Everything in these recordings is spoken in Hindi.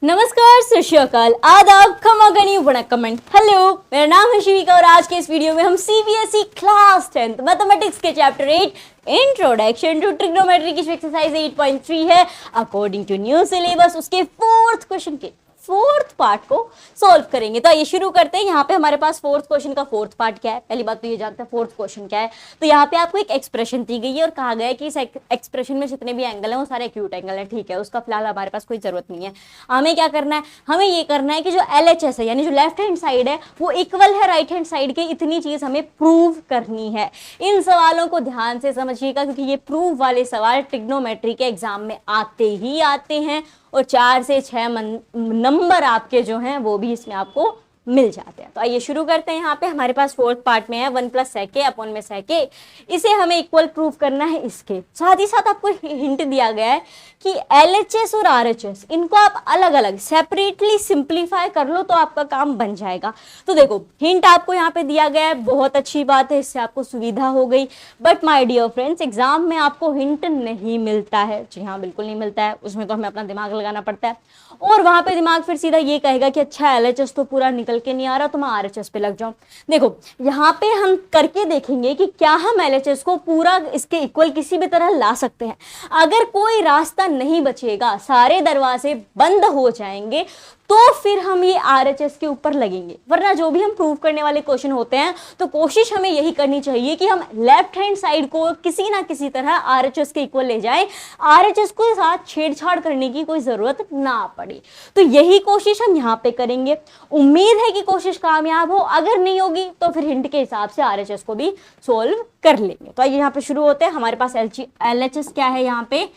नमस्कार, सत श्री अकाल, आदाब, खमा गनी कमेंट। हेलो, मेरा नाम है शिविका और आज के इस वीडियो में हम सीबीएसई क्लास 10th मैथमेटिक्स के चैप्टर 8 इंट्रोडक्शन टू ट्रिग्नोमेट्री की एक्सरसाइज 8.3 है अकॉर्डिंग टू न्यू सिलेबस, उसके फोर्थ क्वेश्चन के फोर्थ पार्ट को सॉल्व करेंगे। तो ये शुरू करते हैं। यहाँ पे हमारे पास फोर्थ क्वेश्चन का फोर्थ पार्ट क्या है, पहली बात तो ये जानते हैं फोर्थ क्वेश्चन क्या है। तो यहाँ पे आपको एक एक्सप्रेशन दी गई है और कहा गया है कि इस एक्सप्रेशन में जितने भी एंगल हैं वो सारे एक्यूट एंगल हैं। ठीक है, उसका फिलहाल हमारे पास कोई जरूरत नहीं है। हमें क्या करना है, हमें ये करना है कि जो LHS है यानी जो लेफ्ट हैंड साइड है वो इक्वल है राइट हैंड साइड के, इतनी चीज हमें प्रूव करनी है। इन सवालों को ध्यान से समझिएगा क्योंकि ये प्रूव वाले सवाल ट्रिग्नोमेट्री के एग्जाम में आते ही आते हैं और 4 से 6 नंबर आपके जो हैं वो भी इसमें आपको मिल जाते हैं। तो आइए शुरू करते हैं। यहाँ पे हमारे पास फोर्थ पार्ट में है 1 + sec a अपॉन में sec a, इसे हमें इक्वल प्रूव करना है इसके साथ ही साथ आपको हिंट दिया गया है कि LHS और RHS इनको आप अलग अलग सेपरेटली सिंप्लीफाई कर लो तो आपका काम बन जाएगा। तो देखो हिंट आपको यहाँ पे दिया गया है, बहुत अच्छी बात है, इससे आपको सुविधा हो गई। But my dear friends, exam में आपको हिंट नहीं मिलता है। जी हाँ, बिल्कुल नहीं मिलता है, उसमें तो हमें अपना दिमाग लगाना पड़ता है और वहां पे दिमाग फिर सीधा ये कहेगा कि अच्छा LHS तो पूरा निकल के नहीं आ रहा तो मैं RHS पे लग जाऊं। देखो यहाँ पे हम करके देखेंगे कि क्या हम LHS को पूरा इसके इक्वल किसी भी तरह ला सकते हैं। अगर कोई रास्ता नहीं बचेगा, सारे दरवाजे बंद हो जाएंगे, तो फिर हम ये RHS के ऊपर लगेंगे। वरना जो भी हम प्रूव करने वाले क्वेश्चन होते हैं तो कोशिश हमें यही करनी चाहिए कि हम लेफ्ट हैंड साइड को किसी ना किसी तरह RHS के इक्वल ले जाएं, RHS को साथ छेड़छाड़ करने की कोई जरूरत ना पड़े। तो यही कोशिश हम यहाँ पे करेंगे। उम्मीद है कि कोशिश कामयाब हो, अगर नहीं होगी तो फिर हिंट के हिसाब से RHS को भी सोल्व कर लेंगे। तो आइए यहाँ पे शुरू होते हैं। हमारे पास LHS क्या है, यहाँ पे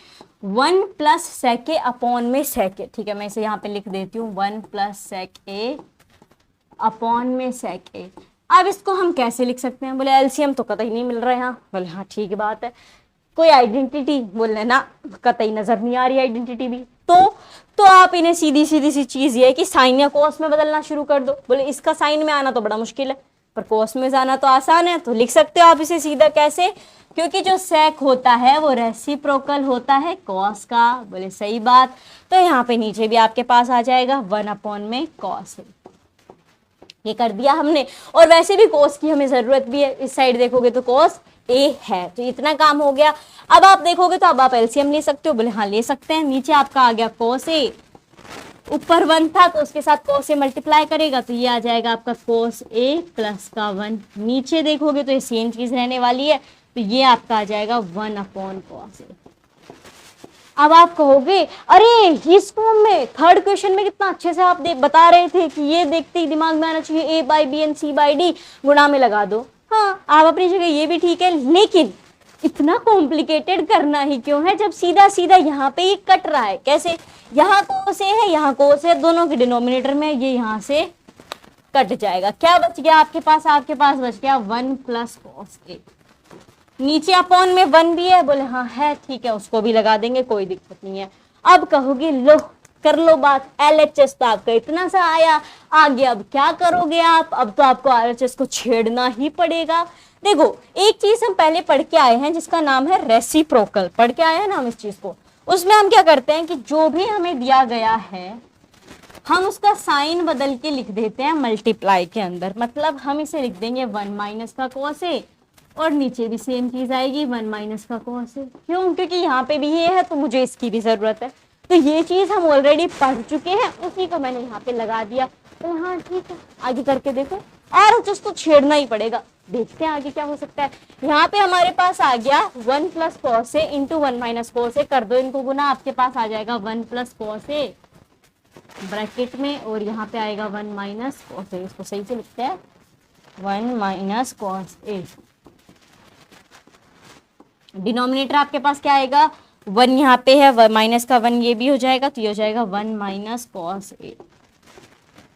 1 + sec a अपॉन में sec a। ठीक है, मैं इसे यहाँ पे लिख देती हूँ 1 + sec a अपॉन में sec a। अब इसको हम कैसे लिख सकते हैं? बोले एलसीएम तो कतई नहीं मिल रहा है यहाँ। बोले हाँ ठीक बात है, कोई आइडेंटिटी? बोले ना, कतई नजर नहीं आ रही आइडेंटिटी भी। तो आप इन्हें सीधी सी चीज ये है कि साइन या कॉस में बदलना शुरू कर दो। बोले इसका साइन में आना तो बड़ा मुश्किल है पर कॉस में जाना तो आसान है, तो लिख सकते हो आप इसे सीधा। कैसे? क्योंकि जो सेक होता है वो रेसिप्रोकल होता है कॉस का। बोले सही बात। तो यहाँ पे नीचे भी आपके पास आ जाएगा 1 अपॉन में कॉस। ये कर दिया हमने। और वैसे भी कॉस की हमें जरूरत भी है, इस साइड देखोगे तो कॉस a है, तो इतना काम हो गया। अब आप देखोगे तो अब आप एलसीएम ले सकते हो। बोले हाँ ले सकते हैं। नीचे आपका आ गया cos a, ऊपर 1 था तो उसके साथ cos a मल्टीप्लाई करेगा तो ये आ जाएगा आपका cos a प्लस का 1। नीचे देखोगे तो ये सेम चीज रहने वाली है, तो ये आपका आ जाएगा 1 अपॉन cos a। अब आप कहोगे अरे इस फॉर्म में थर्ड क्वेश्चन में कितना अच्छे से आप बता रहे थे कि ये देखते ही दिमाग में आना चाहिए a/b एंड c/d, गुणा में लगा दो। हाँ, आप अपनी जगह ये भी ठीक है, लेकिन इतना कॉम्प्लिकेटेड करना ही क्यों है जब सीधा सीधा यहाँ पे ये कट रहा है। कैसे? यहाँ cos a है, यहाँ cos है, दोनों के डिनोमिनेटर में ये यहाँ से कट जाएगा। क्या बच गया आपके पास? आपके पास बच गया 1 + cos a। नीचे अपॉन में 1 भी है। बोले हाँ है, ठीक है, उसको भी लगा देंगे, कोई दिक्कत नहीं है। अब कहोगे लो कर लो बात, LHS तो आपका इतना सा आया, आगे अब क्या करोगे आप? अब तो आपको RHS को छेड़ना ही पड़ेगा। देखो एक चीज हम पहले पढ़ के आए हैं जिसका नाम है रेसिप्रोकल। पढ़ के आए हैं ना हम इस चीज को। उसमें हम क्या करते हैं कि जो भी हमें दिया गया है हम उसका साइन बदल के लिख देते हैं मल्टीप्लाई के अंदर। मतलब हम इसे लिख देंगे 1 - का cos a और नीचे भी सेम चीज आएगी 1 - का cos a। क्यों? क्योंकि यहाँ पे भी ये है तो मुझे इसकी भी जरूरत है। तो ये चीज हम ऑलरेडी पढ़ चुके हैं, उसी को मैंने यहाँ पे लगा दिया। तो हाँ ठीक है, आगे करके देखो। RHS तो छेड़ना ही पड़ेगा। देखते हैं आगे क्या हो सकता है। यहाँ पे हमारे पास आ गया 1 + cos a into 1 - cos a। कर दो इनको गुना, आपके पास आ जाएगा 1 + cos a ब्रैकेट में और यहाँ पे आएगा 1 - cos a। इसको सही से लिखते हैं 1 - cos a। डिनोमिनेटर आपके पास क्या आएगा? 1 यहाँ पे है, माइनस का 1 ये भी हो जाएगा, तो ये हो जाएगा 1 - cos a।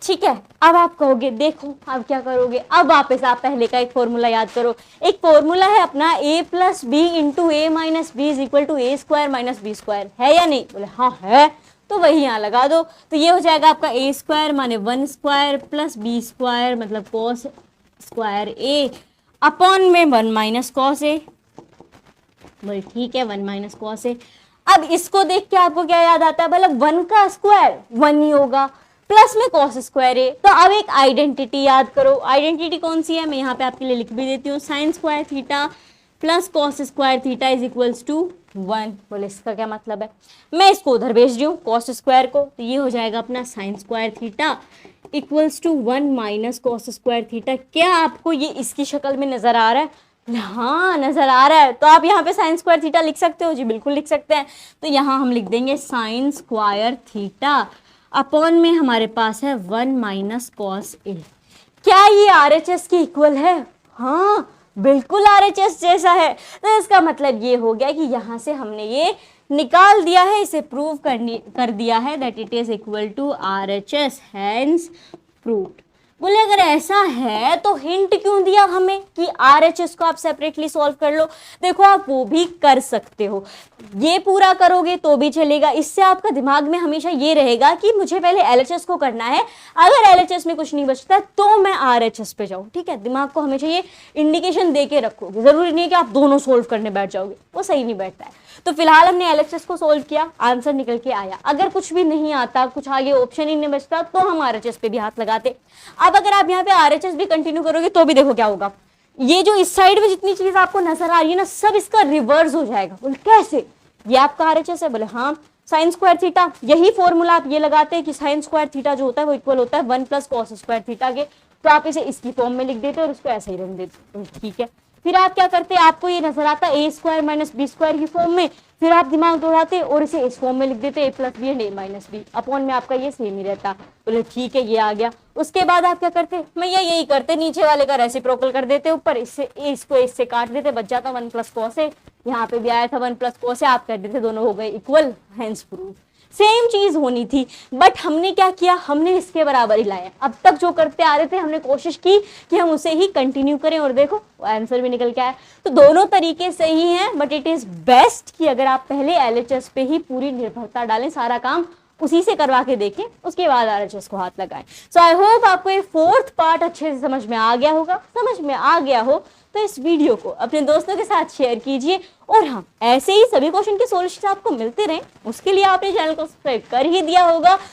ठीक है, अब आप कहोगे देखो अब क्या करोगे। अब वापस आप पहले का एक फॉर्मूला याद करो। एक फॉर्मूला है अपना a + b into a - b = a² - b²। है या नहीं? बोले हाँ है, तो वही यहाँ लगा दो। तो ये हो जाएगा आपका a² माने 1² प्लस b² मतलब cos² a अपॉन में 1 - cos a। बोले ठीक है, 1 - cos a। अब इसको देख के आपको क्या याद आता है, मतलब 1 का स्क्वायर 1 ही होगा, प्लस में कॉस स्क्वायर है। तो अब एक आइडेंटिटी याद करो, आइडेंटिटी कौन सी है, मैं यहाँ पे आपके लिए लिख भी देती हूँ, sine square theta plus cos square theta is equals to 1। बोले इसका क्या मतलब है, मैं इसको उधर भेज दी हूँ कॉस स्क्वायर को, तो ये हो जाएगा अपना sine square theta equals to 1 minus cos square theta. क्या आपको ये इसकी शक्ल में नजर आ रहा है, हाँ नजर आ रहा है, तो आप यहाँ पे साइन स्क्वायर थीटा लिख सकते हो, जी बिल्कुल लिख सकते हैं। तो यहाँ हम लिख देंगे साइन स्क्वायर थीटा अपॉन में हमारे पास है 1 माइनस कॉस ए। क्या ये RHS के इक्वल है, हाँ बिल्कुल RHS जैसा है। तो इसका मतलब ये हो गया कि यहाँ से हमने ये निकाल दिया है, इसे प्रूव कर दिया है that it is equal to RHS, hence proved. बोले अगर ऐसा है तो हिंट क्यों दिया हमें कि RHS को आप सेपरेटली सॉल्व कर लो। देखो आप वो भी कर सकते हो, ये पूरा करोगे तो भी चलेगा, इससे आपका दिमाग में हमेशा ये रहेगा कि मुझे पहले LHS को करना है, अगर LHS में कुछ नहीं बचता तो मैं RHS पे जाऊँ। ठीक है, दिमाग को हमेशा ये इंडिकेशन दे के रखोगे, जरूरी नहीं है कि आप दोनों सोल्व करने बैठ जाओगे, वो सही नहीं बैठता है। तो फिलहाल हमने LHS को सोल्व किया, आंसर निकल के आया। अगर कुछ भी नहीं आता, कुछ आगे ऑप्शन ही नहीं बचता, तो हम RHS पे भी हाथ लगाते। अब अगर आप यहाँ पे RHS भी कंटिन्यू करोगे तो भी देखो क्या होगा, ये जो इस साइड में जितनी चीज आपको नजर आ रही है ना, सब इसका रिवर्स हो जाएगा। बोले कैसे, ये आपका RHS है, बोले हाँ साइन स्क्वायर थीटा, यही फॉर्मूला आप ये लगाते हैं कि साइन स्क्वायर थीटा जो होता है वो इक्वल होता है 1 प्लस कॉस स्क्वायर थीटा के, तो आप इसे इसकी फॉर्म में लिख देते और उसको ऐसे ही रख देते। ठीक है, फिर आप क्या करते हैं, आपको ये नजर आता है ए स्क्वायर माइनस बी स्क्वायर की फॉर्म में, फिर आप दिमाग दौड़ाते और इसे इस फॉर्म में लिख देते A plus B and A minus B, upon में आपका ये सेम ही रहता। बोले ठीक है ये आ गया। उसके बाद आप क्या करते, मैं यही करते, नीचे वाले का रेसिप्रोकल कर देते, ऊपर इससे इसको इससे काट देते, बच जाता 1 प्लस कॉस ए, यहाँ पे भी आया था 1 प्लस कॉस ए, आप कर देते, दोनों हो गए इक्वल, हैंस प्रूव। सेम चीज होनी थी, बट हमने क्या किया, हमने इसके बराबर ही लाया। अब तक जो करते आ रहे थे हमने कोशिश की कि हम उसे ही कंटिन्यू करें, और देखो आंसर भी निकल के आया। तो दोनों तरीके सही हैं, बट इट इज बेस्ट कि अगर आप पहले LHS पे ही पूरी निर्भरता डालें, सारा काम उसी से करवा के देखें, उसके बाद RHS को हाथ लगाएं। सो आई होप आपको ये 4th पार्ट अच्छे से समझ में आ गया होगा। समझ में आ गया हो तो इस वीडियो को अपने दोस्तों के साथ शेयर कीजिए, और हाँ ऐसे ही सभी क्वेश्चन के सॉल्यूशन आपको मिलते रहें, उसके लिए आपने चैनल को सब्सक्राइब कर ही दिया होगा।